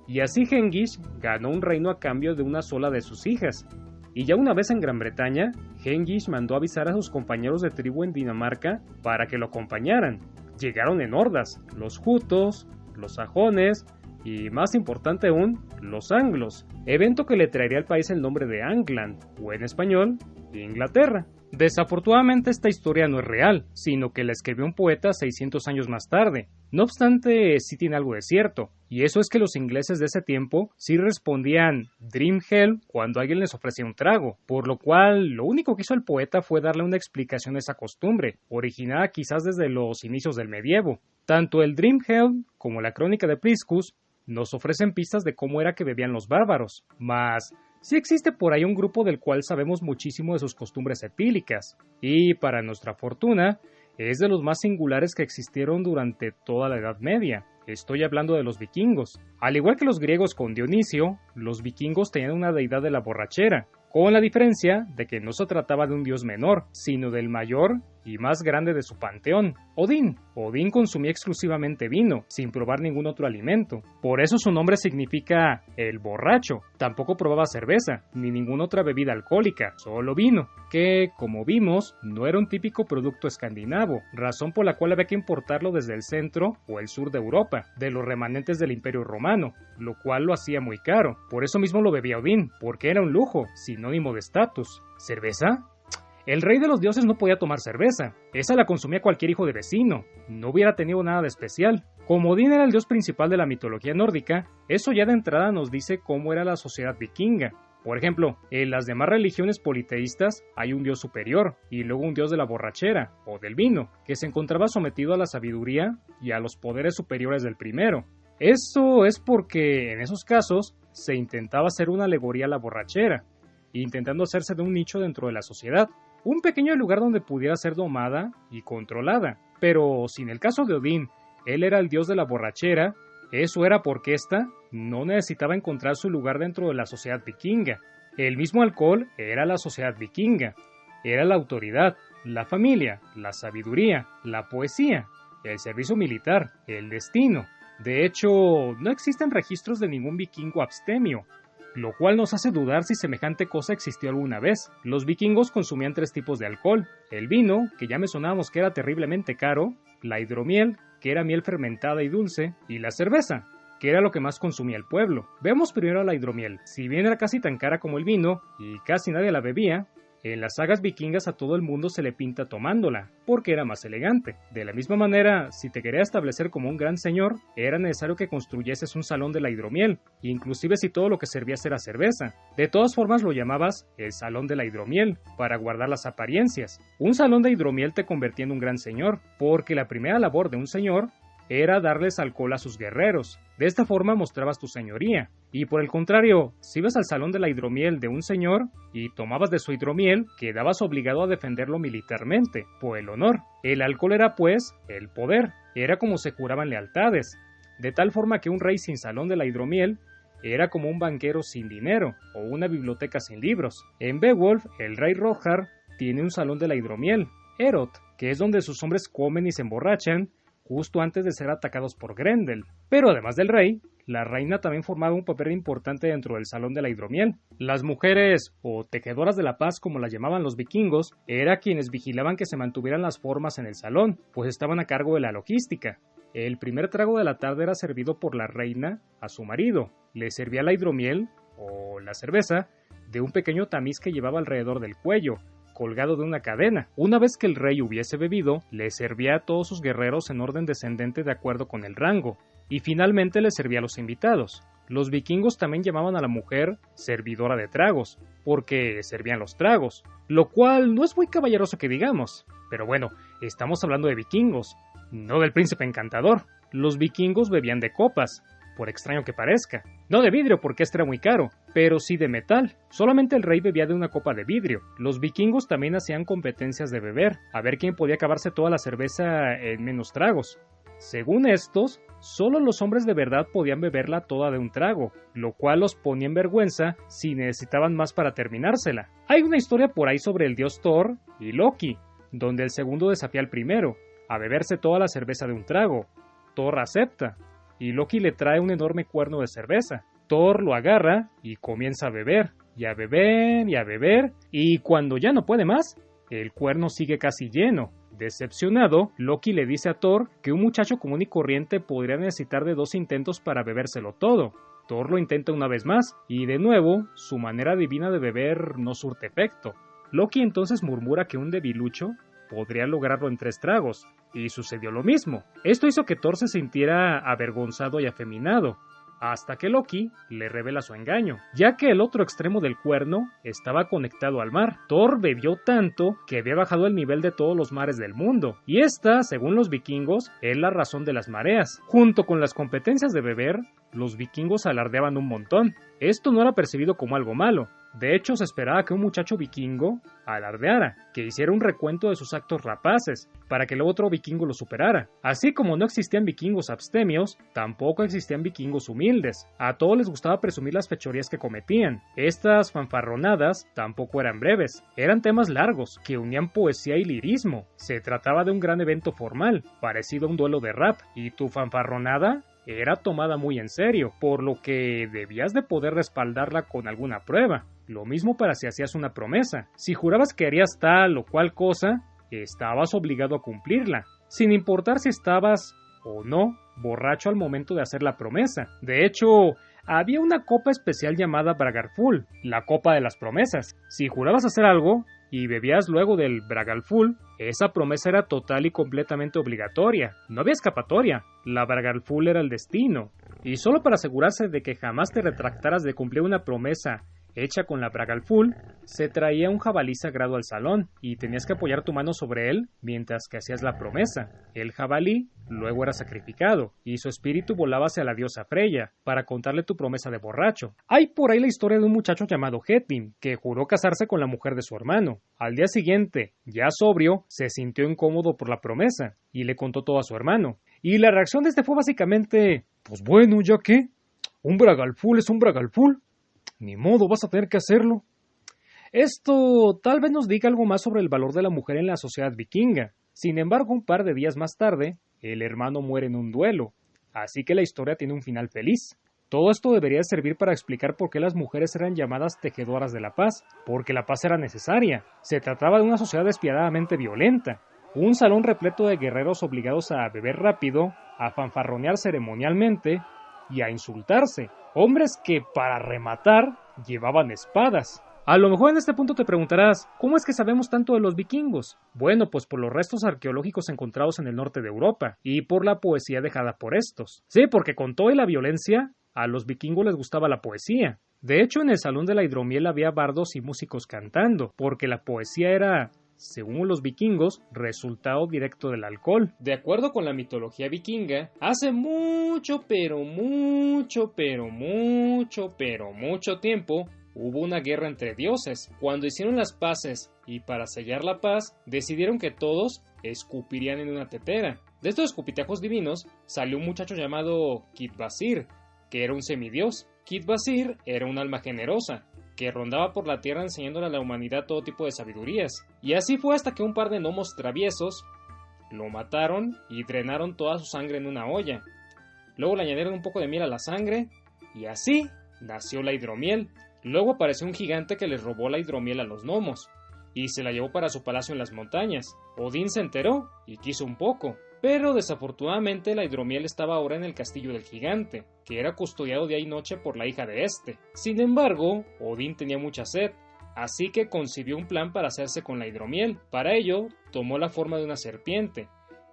Y así Hengist ganó un reino a cambio de una sola de sus hijas. Y ya una vez en Gran Bretaña, Hengist mandó avisar a sus compañeros de tribu en Dinamarca para que lo acompañaran. Llegaron en hordas, los jutos, los sajones y, más importante aún, los anglos, evento que le traería al país el nombre de Angland, o en español, Inglaterra. Desafortunadamente esta historia no es real, sino que la escribió un poeta 600 años más tarde. No obstante, sí tiene algo de cierto, y eso es que los ingleses de ese tiempo sí respondían Drimhel cuando alguien les ofrecía un trago, por lo cual lo único que hizo el poeta fue darle una explicación a esa costumbre, originada quizás desde los inicios del medievo. Tanto el Drimhel como la crónica de Priscus nos ofrecen pistas de cómo era que bebían los bárbaros, mas sí existe por ahí un grupo del cual sabemos muchísimo de sus costumbres etílicas, y para nuestra fortuna, es de los más singulares que existieron durante toda la Edad Media. Estoy hablando de los vikingos. Al igual que los griegos con Dionisio, los vikingos tenían una deidad de la borrachera, con la diferencia de que no se trataba de un dios menor, sino del mayor y más grande de su panteón, Odín. Odín consumía exclusivamente vino, sin probar ningún otro alimento. Por eso su nombre significa el borracho. Tampoco probaba cerveza, ni ninguna otra bebida alcohólica, solo vino, que, como vimos, no era un típico producto escandinavo, razón por la cual había que importarlo desde el centro o el sur de Europa, de los remanentes del Imperio Romano, lo cual lo hacía muy caro. Por eso mismo lo bebía Odín, porque era un lujo, sinónimo de estatus. ¿Cerveza? El rey de los dioses no podía tomar cerveza, esa la consumía cualquier hijo de vecino, no hubiera tenido nada de especial. Como Odín era el dios principal de la mitología nórdica, eso ya de entrada nos dice cómo era la sociedad vikinga. Por ejemplo, en las demás religiones politeístas hay un dios superior, y luego un dios de la borrachera, o del vino, que se encontraba sometido a la sabiduría y a los poderes superiores del primero. Esto es porque, en esos casos, se intentaba hacer una alegoría a la borrachera, intentando hacerse de un nicho dentro de la sociedad, un pequeño lugar donde pudiera ser domada y controlada. Pero si en el caso de Odín, él era el dios de la borrachera, eso era porque ésta no necesitaba encontrar su lugar dentro de la sociedad vikinga. El mismo alcohol era la sociedad vikinga, era la autoridad, la familia, la sabiduría, la poesía, el servicio militar, el destino. De hecho, no existen registros de ningún vikingo abstemio, lo cual nos hace dudar si semejante cosa existió alguna vez. Los vikingos consumían 3 tipos de alcohol: el vino, que ya mencionábamos que era terriblemente caro, la hidromiel, que era miel fermentada y dulce, y la cerveza, que era lo que más consumía el pueblo. Veamos primero la hidromiel. Si bien era casi tan cara como el vino, y casi nadie la bebía, en las sagas vikingas a todo el mundo se le pinta tomándola, porque era más elegante. De la misma manera, si te querías establecer como un gran señor, era necesario que construyeses un salón de la hidromiel, inclusive si todo lo que servías era cerveza. De todas formas lo llamabas el salón de la hidromiel, para guardar las apariencias. Un salón de hidromiel te convertía en un gran señor, porque la primera labor de un señor era darles alcohol a sus guerreros. De esta forma mostrabas tu señoría. Y por el contrario, si ibas al salón de la hidromiel de un señor y tomabas de su hidromiel, quedabas obligado a defenderlo militarmente, por el honor. El alcohol era, pues, el poder. Era como se juraban lealtades. De tal forma que un rey sin salón de la hidromiel era como un banquero sin dinero o una biblioteca sin libros. En Beowulf, el rey Hrothgar tiene un salón de la hidromiel, Heorot, que es donde sus hombres comen y se emborrachan justo antes de ser atacados por Grendel. Pero además del rey, la reina también formaba un papel importante dentro del salón de la hidromiel. Las mujeres, o tejedoras de la paz como las llamaban los vikingos, eran quienes vigilaban que se mantuvieran las formas en el salón, pues estaban a cargo de la logística. El primer trago de la tarde era servido por la reina a su marido. Le servía la hidromiel, o la cerveza, de un pequeño tamiz que llevaba alrededor del cuello, colgado de una cadena. Una vez que el rey hubiese bebido, le servía a todos sus guerreros en orden descendente de acuerdo con el rango, y finalmente le servía a los invitados. Los vikingos también llamaban a la mujer servidora de tragos, porque servían los tragos, lo cual no es muy caballeroso que digamos. Pero bueno, estamos hablando de vikingos, no del príncipe encantador. Los vikingos bebían de copas, por extraño que parezca. No de vidrio porque este era muy caro, pero sí de metal. Solamente el rey bebía de una copa de vidrio. Los vikingos también hacían competencias de beber, a ver quién podía acabarse toda la cerveza en menos tragos. Según estos, solo los hombres de verdad podían beberla toda de un trago, lo cual los ponía en vergüenza si necesitaban más para terminársela. Hay una historia por ahí sobre el dios Thor y Loki, donde el segundo desafía al primero a beberse toda la cerveza de un trago. Thor acepta, y Loki le trae un enorme cuerno de cerveza. Thor lo agarra y comienza a beber, y a beber, y a beber, y cuando ya no puede más, el cuerno sigue casi lleno. Decepcionado, Loki le dice a Thor que un muchacho común y corriente podría necesitar de 2 intentos para bebérselo todo. Thor lo intenta una vez más, y de nuevo, su manera divina de beber no surte efecto. Loki entonces murmura que un debilucho podría lograrlo en 3 tragos, y sucedió lo mismo. Esto hizo que Thor se sintiera avergonzado y afeminado, hasta que Loki le revela su engaño, ya que el otro extremo del cuerno estaba conectado al mar. Thor bebió tanto que había bajado el nivel de todos los mares del mundo, y esta, según los vikingos, es la razón de las mareas. Junto con las competencias de beber, los vikingos alardeaban un montón. Esto no era percibido como algo malo. De hecho, se esperaba que un muchacho vikingo alardeara, que hiciera un recuento de sus actos rapaces, para que luego otro vikingo lo superara. Así como no existían vikingos abstemios, tampoco existían vikingos humildes. A todos les gustaba presumir las fechorías que cometían. Estas fanfarronadas tampoco eran breves, eran temas largos, que unían poesía y lirismo. Se trataba de un gran evento formal, parecido a un duelo de rap, y tu fanfarronada era tomada muy en serio, por lo que debías de poder respaldarla con alguna prueba. Lo mismo para si hacías una promesa. Si jurabas que harías tal o cual cosa, estabas obligado a cumplirla, sin importar si estabas o no borracho al momento de hacer la promesa. De hecho, había una copa especial llamada Bragarfull, la copa de las promesas. Si jurabas hacer algo y bebías luego del Bragarfull, esa promesa era total y completamente obligatoria. No había escapatoria. La Bragarfull era el destino. Y solo para asegurarse de que jamás te retractaras de cumplir una promesa hecha con la Bragarfull, se traía un jabalí sagrado al salón y tenías que apoyar tu mano sobre él mientras que hacías la promesa. El jabalí luego era sacrificado y su espíritu volaba hacia la diosa Freya para contarle tu promesa de borracho. Hay por ahí la historia de un muchacho llamado Hedvin que juró casarse con la mujer de su hermano. Al día siguiente, ya sobrio, se sintió incómodo por la promesa y le contó todo a su hermano. Y la reacción de este fue básicamente: pues bueno, ¿ya qué? Un Bragarfull es un Bragarfull. Ni modo, vas a tener que hacerlo. Esto tal vez nos diga algo más sobre el valor de la mujer en la sociedad vikinga. Sin embargo, un par de días más tarde, el hermano muere en un duelo, así que la historia tiene un final feliz. Todo esto debería servir para explicar por qué las mujeres eran llamadas tejedoras de la paz, porque la paz era necesaria. Se trataba de una sociedad despiadadamente violenta, un salón repleto de guerreros obligados a beber rápido, a fanfarronear ceremonialmente y a insultarse. Hombres que, para rematar, llevaban espadas. A lo mejor en este punto te preguntarás, ¿cómo es que sabemos tanto de los vikingos? Bueno, pues por los restos arqueológicos encontrados en el norte de Europa, y por la poesía dejada por estos. Sí, porque con toda la violencia, a los vikingos les gustaba la poesía. De hecho, en el Salón de la Hidromiel había bardos y músicos cantando, porque la poesía era, según los vikingos, resultado directo del alcohol. De acuerdo con la mitología vikinga, hace mucho tiempo, hubo una guerra entre dioses. Cuando hicieron las paces y para sellar la paz, decidieron que todos escupirían en una tetera. De estos escupitajos divinos salió un muchacho llamado Kit-Basir, que era un semidios. Kit-Basir era un alma generosa, que rondaba por la tierra enseñándole a la humanidad todo tipo de sabidurías. Y así fue hasta que un par de gnomos traviesos lo mataron y drenaron toda su sangre en una olla. Luego le añadieron un poco de miel a la sangre, y así nació la hidromiel. Luego apareció un gigante que les robó la hidromiel a los gnomos, y se la llevó para su palacio en las montañas. Odín se enteró y quiso un poco, pero desafortunadamente la hidromiel estaba ahora en el castillo del gigante, que era custodiado día y noche por la hija de este. Sin embargo, Odín tenía mucha sed, así que concibió un plan para hacerse con la hidromiel. Para ello, tomó la forma de una serpiente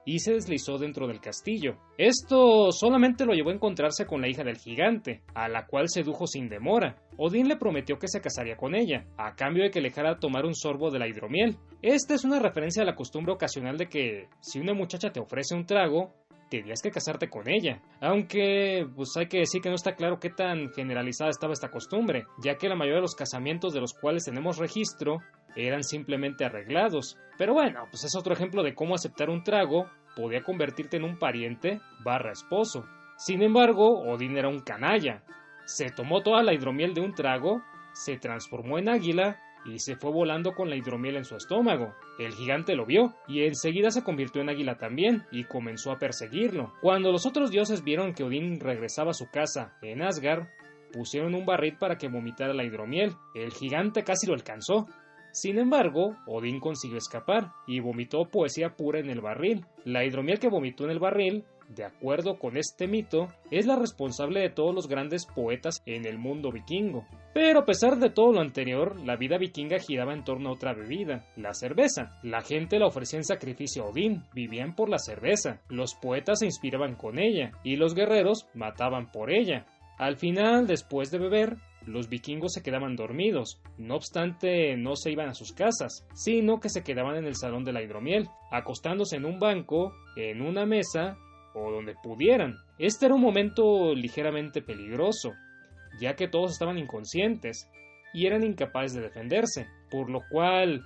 y se deslizó dentro del castillo. Esto solamente lo llevó a encontrarse con la hija del gigante, a la cual sedujo sin demora. Odín le prometió que se casaría con ella, a cambio de que le dejara tomar un sorbo de la hidromiel. Esta es una referencia a la costumbre ocasional de que, si una muchacha te ofrece un trago, tenías que casarte con ella. Aunque, pues hay que decir que no está claro qué tan generalizada estaba esta costumbre, ya que la mayoría de los casamientos de los cuales tenemos registro eran simplemente arreglados. Pero bueno, pues es otro ejemplo de cómo aceptar un trago podía convertirte en un pariente / esposo. Sin embargo, Odín era un canalla. Se tomó toda la hidromiel de un trago, se transformó en águila y se fue volando con la hidromiel en su estómago. El gigante lo vio y enseguida se convirtió en águila también y comenzó a perseguirlo. Cuando los otros dioses vieron que Odín regresaba a su casa en Asgard, pusieron un barril para que vomitara la hidromiel. El gigante casi lo alcanzó. Sin embargo, Odín consiguió escapar y vomitó poesía pura en el barril. La hidromiel que vomitó en el barril, de acuerdo con este mito, es la responsable de todos los grandes poetas en el mundo vikingo. Pero a pesar de todo lo anterior, la vida vikinga giraba en torno a otra bebida, la cerveza. La gente la ofrecía en sacrificio a Odín, vivían por la cerveza. Los poetas se inspiraban con ella, y los guerreros mataban por ella. Al final, después de beber, los vikingos se quedaban dormidos. No obstante, no se iban a sus casas, sino que se quedaban en el salón de la hidromiel, acostándose en un banco, en una mesa o donde pudieran. Este era un momento ligeramente peligroso, ya que todos estaban inconscientes y eran incapaces de defenderse, por lo cual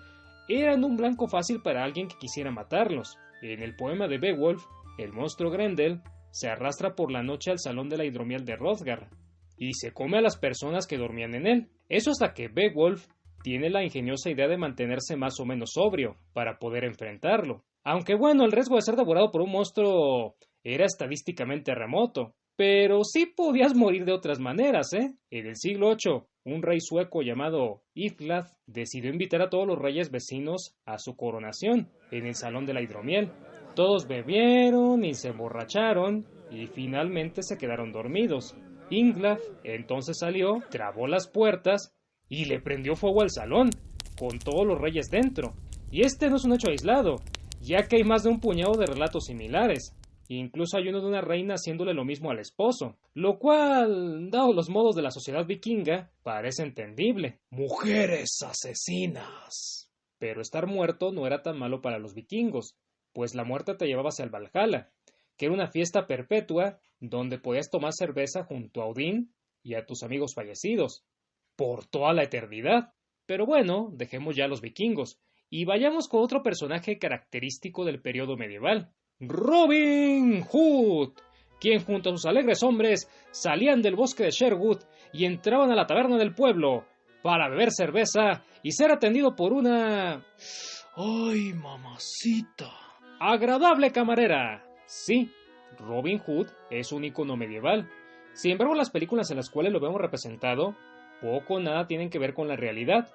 eran un blanco fácil para alguien que quisiera matarlos. En el poema de Beowulf, el monstruo Grendel se arrastra por la noche al salón de la hidromiel de Hrothgar y se come a las personas que dormían en él. Eso hasta que Beowulf tiene la ingeniosa idea de mantenerse más o menos sobrio para poder enfrentarlo. Aunque bueno, el riesgo de ser devorado por un monstruo era estadísticamente remoto, pero sí podías morir de otras maneras, ¿eh? En el siglo VIII, un rey sueco llamado Iflad decidió invitar a todos los reyes vecinos a su coronación en el salón de la hidromiel. Todos bebieron y se emborracharon y finalmente se quedaron dormidos. Inglaf entonces salió, trabó las puertas y le prendió fuego al salón, con todos los reyes dentro. Y este no es un hecho aislado, ya que hay más de un puñado de relatos similares. Incluso hay uno de una reina haciéndole lo mismo al esposo, lo cual, dado los modos de la sociedad vikinga, parece entendible. Mujeres asesinas. Pero estar muerto no era tan malo para los vikingos, pues la muerte te llevaba hacia el Valhalla, que era una fiesta perpetua donde podías tomar cerveza junto a Odín y a tus amigos fallecidos, por toda la eternidad. Pero bueno, dejemos ya a los vikingos, y vayamos con otro personaje característico del periodo medieval, Robin Hood, quien junto a sus alegres hombres salían del bosque de Sherwood y entraban a la taberna del pueblo para beber cerveza y ser atendido por una... ¡Ay, mamacita! ¡Agradable camarera! Sí, Robin Hood es un icono medieval. Sin embargo, las películas en las cuales lo vemos representado poco o nada tienen que ver con la realidad.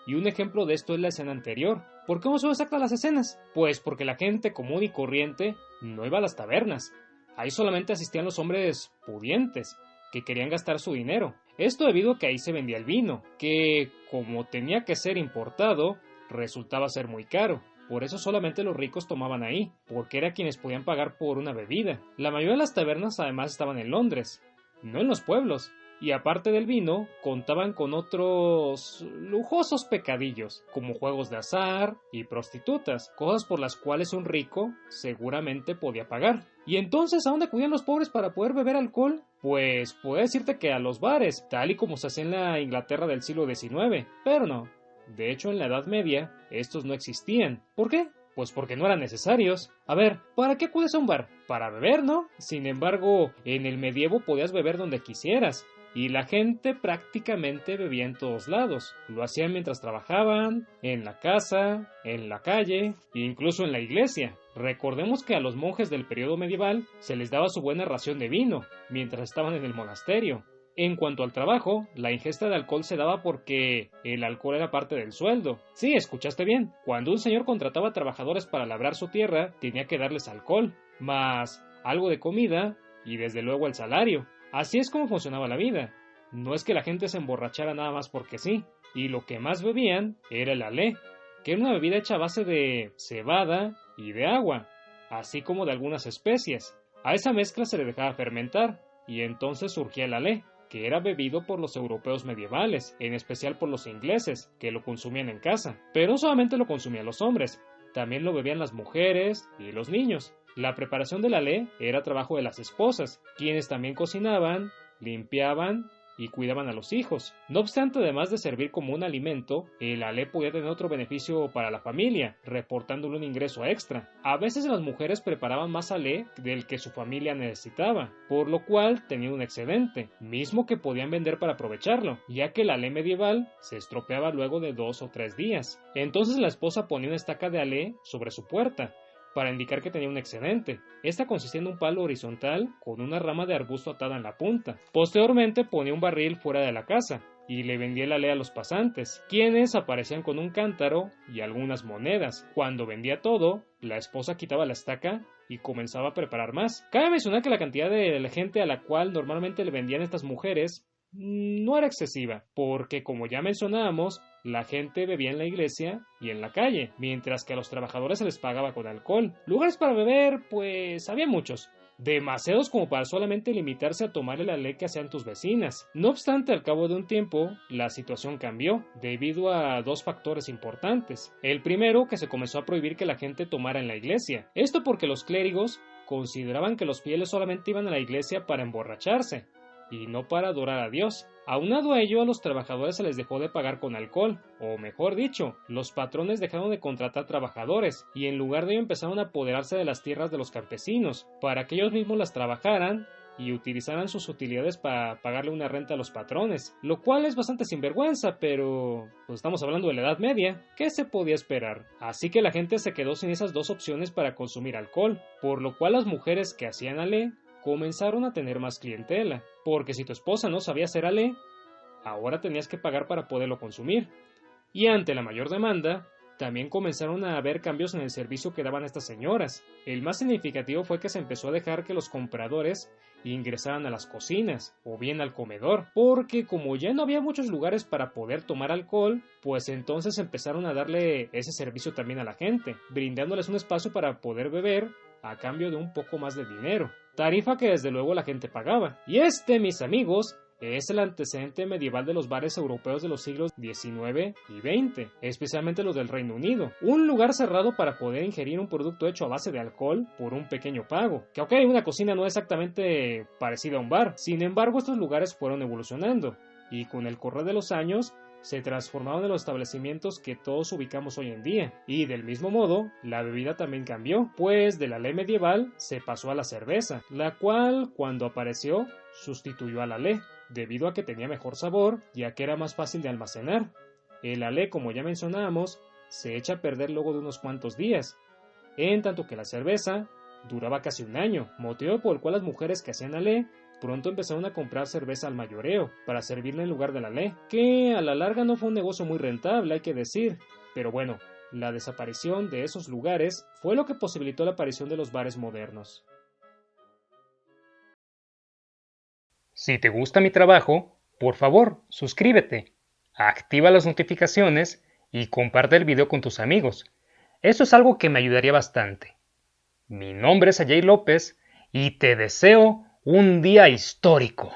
Y un ejemplo de esto es la escena anterior. ¿Por qué no son exactas las escenas? Pues porque la gente común y corriente no iba a las tabernas. Ahí solamente asistían los hombres pudientes, que querían gastar su dinero. Esto debido a que ahí se vendía el vino, que, como tenía que ser importado, resultaba ser muy caro. Por eso solamente los ricos tomaban ahí, porque era quienes podían pagar por una bebida. La mayoría de las tabernas además estaban en Londres, no en los pueblos. Y aparte del vino, contaban con otros lujosos pecadillos, como juegos de azar y prostitutas, cosas por las cuales un rico seguramente podía pagar. ¿Y entonces a dónde acudían los pobres para poder beber alcohol? Pues puedo decirte que a los bares, tal y como se hacía en la Inglaterra del siglo XIX, pero no. De hecho, en la Edad Media, estos no existían. ¿Por qué? Pues porque no eran necesarios. A ver, ¿para qué acudes a un bar? Para beber, ¿no? Sin embargo, en el medievo podías beber donde quisieras. Y la gente prácticamente bebía en todos lados. Lo hacían mientras trabajaban, en la casa, en la calle e incluso en la iglesia. Recordemos que a los monjes del periodo medieval se les daba su buena ración de vino mientras estaban en el monasterio. En cuanto al trabajo, la ingesta de alcohol se daba porque el alcohol era parte del sueldo. Sí, escuchaste bien. Cuando un señor contrataba trabajadores para labrar su tierra, tenía que darles alcohol, más algo de comida y desde luego el salario. Así es como funcionaba la vida. No es que la gente se emborrachara nada más porque sí. Y lo que más bebían era el alé, que era una bebida hecha a base de cebada y de agua, así como de algunas especias. A esa mezcla se le dejaba fermentar, y entonces surgía el alé, que era bebido por los europeos medievales, en especial por los ingleses, que lo consumían en casa. Pero no solamente lo consumían los hombres, también lo bebían las mujeres y los niños. La preparación del alé era trabajo de las esposas, quienes también cocinaban, limpiaban y cuidaban a los hijos. No obstante, además de servir como un alimento, el alé podía tener otro beneficio para la familia, reportándole un ingreso extra. A veces las mujeres preparaban más alé del que su familia necesitaba, por lo cual tenían un excedente, mismo que podían vender para aprovecharlo, ya que el alé medieval se estropeaba luego de 2 o 3 días. Entonces la esposa ponía una estaca de alé sobre su puerta, para indicar que tenía un excedente. Esta consistía en un palo horizontal con una rama de arbusto atada en la punta. Posteriormente ponía un barril fuera de la casa y le vendía el alé a los pasantes, quienes aparecían con un cántaro y algunas monedas. Cuando vendía todo, la esposa quitaba la estaca y comenzaba a preparar más. Cabe mencionar que la cantidad de gente a la cual normalmente le vendían estas mujeres no era excesiva, porque como ya mencionábamos, la gente bebía en la iglesia y en la calle, mientras que a los trabajadores se les pagaba con alcohol. Lugares para beber, pues había muchos. demasiados como para solamente limitarse a tomarle la ley que hacían tus vecinas. No obstante, al cabo de un tiempo, la situación cambió, debido a dos factores importantes. El primero, que se comenzó a prohibir que la gente tomara en la iglesia. Esto porque los clérigos consideraban que los fieles solamente iban a la iglesia para emborracharse, y no para adorar a Dios. Aunado a ello, a los trabajadores se les dejó de pagar con alcohol, o mejor dicho, los patrones dejaron de contratar trabajadores, y en lugar de ello empezaron a apoderarse de las tierras de los campesinos, para que ellos mismos las trabajaran y utilizaran sus utilidades para pagarle una renta a los patrones, lo cual es bastante sinvergüenza, pero pues estamos hablando de la Edad Media, ¿qué se podía esperar? Así que la gente se quedó sin esas dos opciones para consumir alcohol, por lo cual las mujeres que hacían alé comenzaron a tener más clientela, porque si tu esposa no sabía hacer alé, ahora tenías que pagar para poderlo consumir. Y ante la mayor demanda, también comenzaron a haber cambios en el servicio que daban estas señoras. El más significativo fue que se empezó a dejar que los compradores ingresaran a las cocinas o bien al comedor, porque como ya no había muchos lugares para poder tomar alcohol, pues entonces empezaron a darle ese servicio también a la gente, brindándoles un espacio para poder beber a cambio de un poco más de dinero, tarifa que desde luego la gente pagaba. Y mis amigos, es el antecedente medieval de los bares europeos de los siglos XIX y XX, especialmente los del Reino Unido. Un lugar cerrado para poder ingerir un producto hecho a base de alcohol por un pequeño pago. Que ok, una cocina no es exactamente parecida a un bar, sin embargo estos lugares fueron evolucionando, y con el correr de los años, se transformaron en los establecimientos que todos ubicamos hoy en día. Y del mismo modo, la bebida también cambió, pues de la ley medieval se pasó a la cerveza, la cual, cuando apareció, sustituyó a la ley, debido a que tenía mejor sabor, ya que era más fácil de almacenar. El alé, como ya mencionábamos, se echa a perder luego de unos cuantos días, en tanto que la cerveza duraba casi un año, motivo por el cual las mujeres que hacían alé pronto empezaron a comprar cerveza al mayoreo, para servirla en lugar de la ley, que a la larga no fue un negocio muy rentable, hay que decir, pero bueno, la desaparición de esos lugares fue lo que posibilitó la aparición de los bares modernos. Si te gusta mi trabajo, por favor, suscríbete, activa las notificaciones y comparte el video con tus amigos. Eso es algo que me ayudaría bastante. Mi nombre es Ajay López y te deseo un día histórico.